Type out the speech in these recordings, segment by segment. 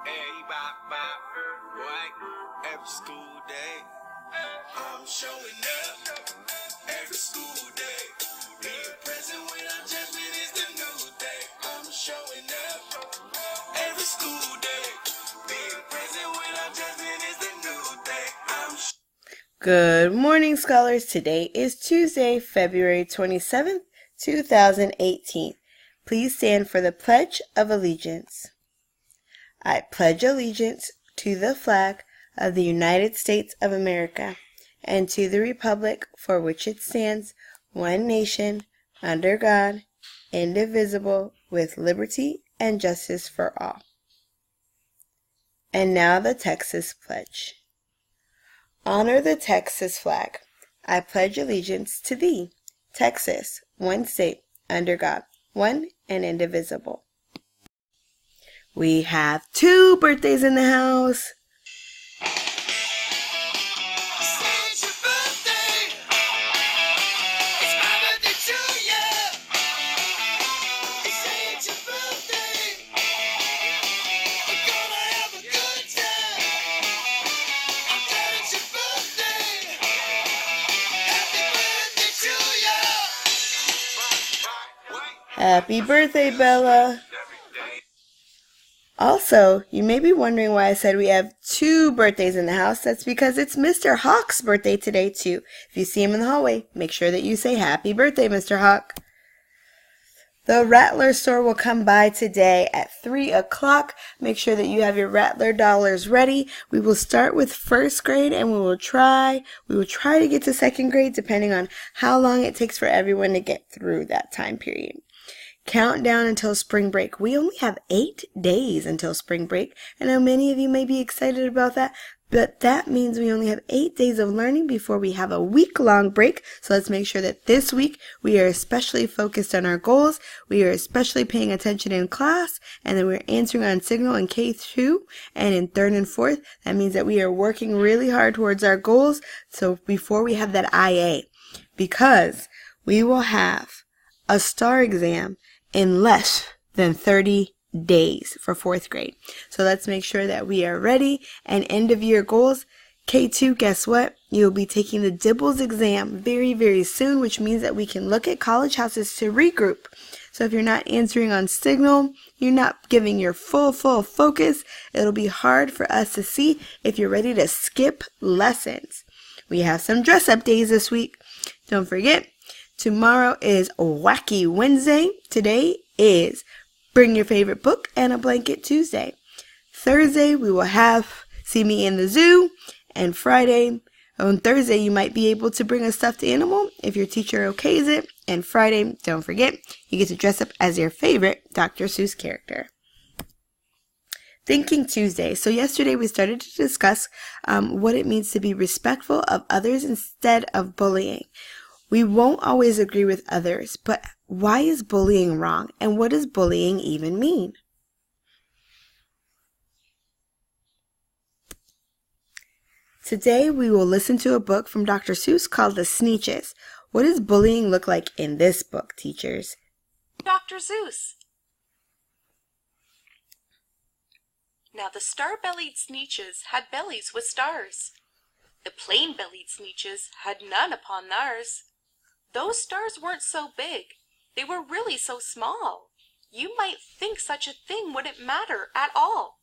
Hey, bop, bop, boy, every school day. I'm showing up every school day. Being present without judgment is the new day. I'm showing up every school day. Being present without judgment is the new day. Good morning, scholars. Today is Tuesday, February 27th, 2018. Please stand for the Pledge of Allegiance. I pledge allegiance to the flag of the United States of America and to the republic for which it stands, one nation, under God, indivisible, with liberty and justice for all. And now the Texas Pledge. Honor the Texas flag. I pledge allegiance to thee, Texas, one state, under God, one and indivisible. We have 2 birthdays in the house. It's your birthday. It's my birthday too, yeah. It's your birthday. We're gonna have a good time. I'm glad it's your birthday. Happy birthday to ya. Happy birthday, Bella. Also, you may be wondering why I said we have 2 birthdays in the house. That's because it's Mr. Hawk's birthday today, too. If you see him in the hallway, make sure that you say happy birthday, Mr. Hawk. The Rattler store will come by today at 3 o'clock. Make sure that you have your Rattler dollars ready. We will start with first grade and we will try to get to second grade depending on how long it takes for everyone to get through that time period. Countdown until spring break. We only have 8 days until spring break. I know many of you may be excited about that, but that means we only have 8 days of learning before we have a week-long break. So let's make sure that this week we are especially focused on our goals. We are especially paying attention in class, and then we're answering on Signal in K2 and in 3rd and 4th. That means that we are working really hard towards our goals. So before we have that IA, because we will have a STAR exam in less than 30 days for 4th grade. So let's make sure that we are ready. And end of year goals, K2, guess what? You'll be taking the DIBELS exam very, very soon, which means that we can look at college houses to regroup. So if you're not answering on Signal, you're not giving your full focus, it'll be hard for us to see if you're ready to skip lessons. We have some dress up days this week. Don't forget, tomorrow is Wacky Wednesday. Today is Bring Your Favorite Book and a Blanket Tuesday. Thursday, we will have See Me in the Zoo. And on Thursday, you might be able to bring a stuffed animal if your teacher okays it. And Friday, don't forget, you get to dress up as your favorite Dr. Seuss character. Thinking Tuesday. So yesterday we started to discuss what it means to be respectful of others instead of bullying. We won't always agree with others, but why is bullying wrong? And what does bullying even mean? Today we will listen to a book from Dr. Seuss called The Sneetches. What does bullying look like in this book, teachers? Dr. Seuss. Now the star-bellied Sneetches had bellies with stars. The plain-bellied Sneetches had none upon theirs. Those stars weren't so big. They were really so small. You might think such a thing wouldn't matter at all.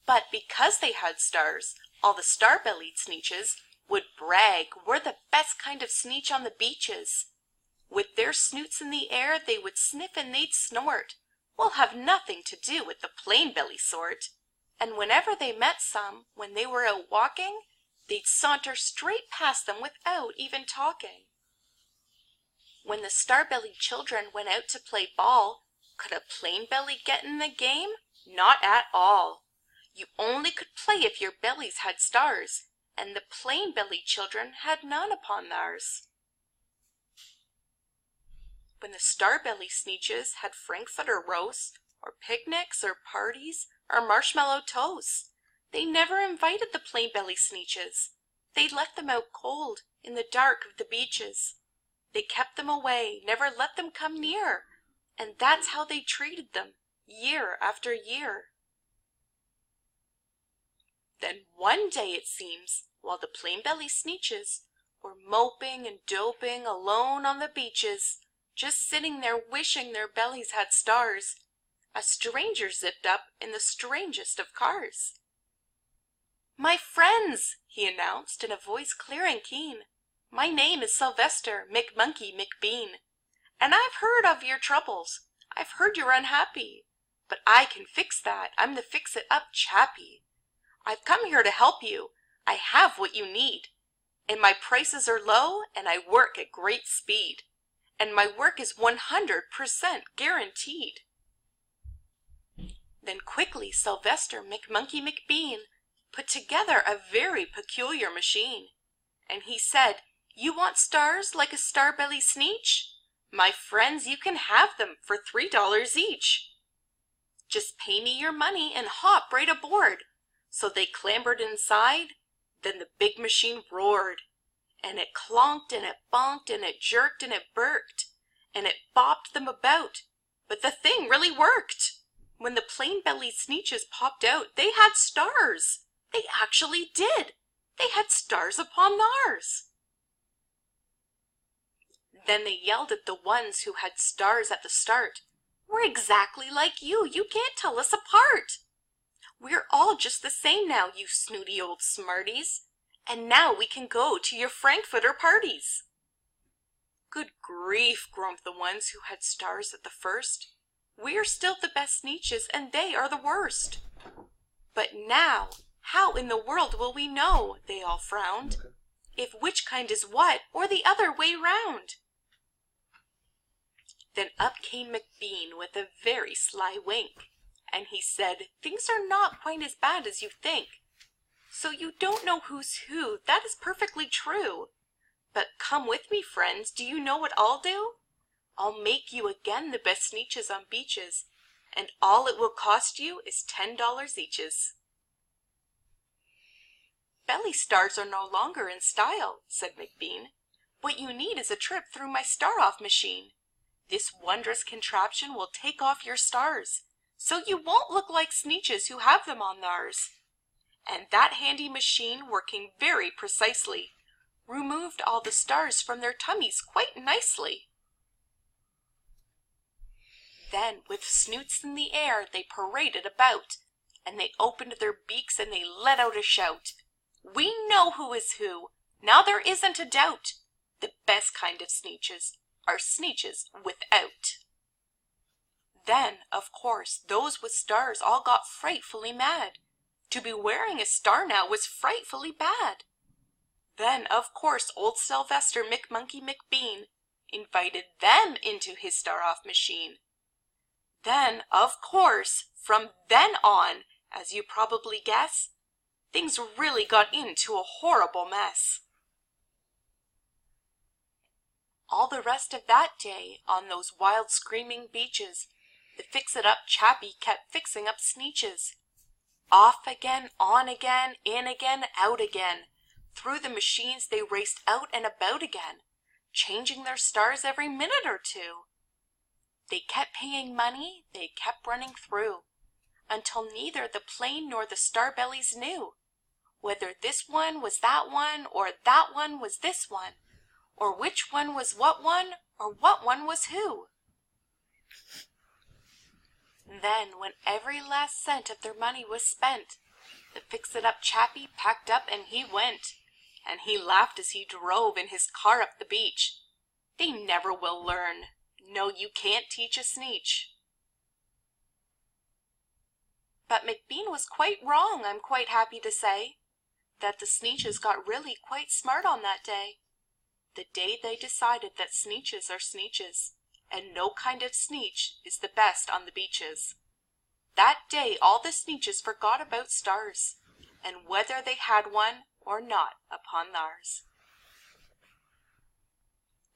But because they had stars, all the star-bellied Sneetches would brag we're the best kind of Sneetch on the beaches. With their snoots in the air, they would sniff and they'd snort. We'll have nothing to do with the plain-belly sort. And whenever they met some, when they were out walking, they'd saunter straight past them without even talking. When the star-bellied children went out to play ball, could a plain belly get in the game? Not at all. You only could play if your bellies had stars, and the plain-bellied children had none upon theirs. When the star-bellied Sneetches had frankfurter roasts, or picnics, or parties, or marshmallow toasts, they never invited the plain-bellied Sneetches. They left them out cold in the dark of the beaches. They kept them away, never let them come near, and that's how they treated them, year after year. Then one day, it seems, while the plain-belly Sneetches were moping and doping alone on the beaches, just sitting there wishing their bellies had stars, a stranger zipped up in the strangest of cars. "My friends," he announced in a voice clear and keen, "my name is Sylvester McMonkey McBean, and I've heard of your troubles. I've heard you're unhappy, but I can fix that. I'm the fix-it-up chappie. I've come here to help you. I have what you need, and my prices are low, and I work at great speed, and my work is 100% guaranteed." Then quickly Sylvester McMonkey McBean put together a very peculiar machine, and he said, "You want stars like a star-belly Sneetch? My friends, you can have them for $3 each. Just pay me your money and hop right aboard." So they clambered inside. Then the big machine roared, and it clonked and it bonked and it jerked and it burked, and it bopped them about, but the thing really worked. When the plain-belly Sneetches popped out, they had stars. They actually did. They had stars upon theirs. Then they yelled at the ones who had stars at the start, "We're exactly like you. You can't tell us apart. We're all just the same now, you snooty old smarties, and now we can go to your Frankfurter parties." "Good grief," groaned the ones who had stars at the first. "We're still the best Sneetches, and they are the worst. But now, how in the world will we know," they all frowned, "if which kind is what, or the other way round?" Then up came McBean with a very sly wink, and he said, "Things are not quite as bad as you think. So you don't know who's who, that is perfectly true. But come with me, friends, do you know what I'll do? I'll make you again the best Sneetches on beaches, and all it will cost you is $10 eaches." "Belly stars are no longer in style," said McBean. "What you need is a trip through my star-off machine. This wondrous contraption will take off your stars, so you won't look like Sneetches who have them on theirs." And that handy machine, working very precisely, removed all the stars from their tummies quite nicely. Then with snoots in the air they paraded about, and they opened their beaks and they let out a shout, "We know who is who, now there isn't a doubt. The best kind of Sneetches are Sneetches without." Then, of course, those with stars all got frightfully mad. To be wearing a star now was frightfully bad. Then, of course, old Sylvester McMonkey McBean invited them into his star-off machine. Then, of course, from then on, as you probably guess, things really got into a horrible mess. All the rest of that day, on those wild screaming beaches, the fix-it-up chappie kept fixing up Sneetches. Off again, on again, in again, out again. Through the machines they raced out and about again, changing their stars every minute or two. They kept paying money, they kept running through, until neither the plain nor the star-bellies knew whether this one was that one, or that one was this one, or which one was what one, or what one was who. Then, when every last cent of their money was spent, the fix-it-up chappie packed up and he went, and he laughed as he drove in his car up the beach. They never will learn. No, you can't teach a Sneetch. But McBean was quite wrong, I'm quite happy to say, that the Sneetches got really quite smart on that day. The day they decided that Sneetches are Sneetches, and no kind of Sneetch is the best on the beaches. That day all the Sneetches forgot about stars, and whether they had one or not upon theirs.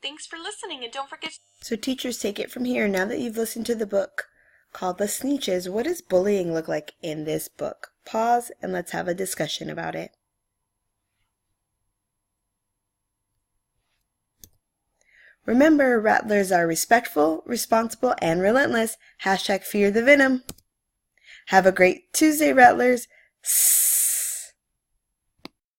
Thanks for listening, and don't forget... So teachers, take it from here. Now that you've listened to the book called The Sneetches, what does bullying look like in this book? Pause and let's have a discussion about it. Remember, rattlers are respectful, responsible, and relentless. #FearTheVenom. Have a great Tuesday, rattlers.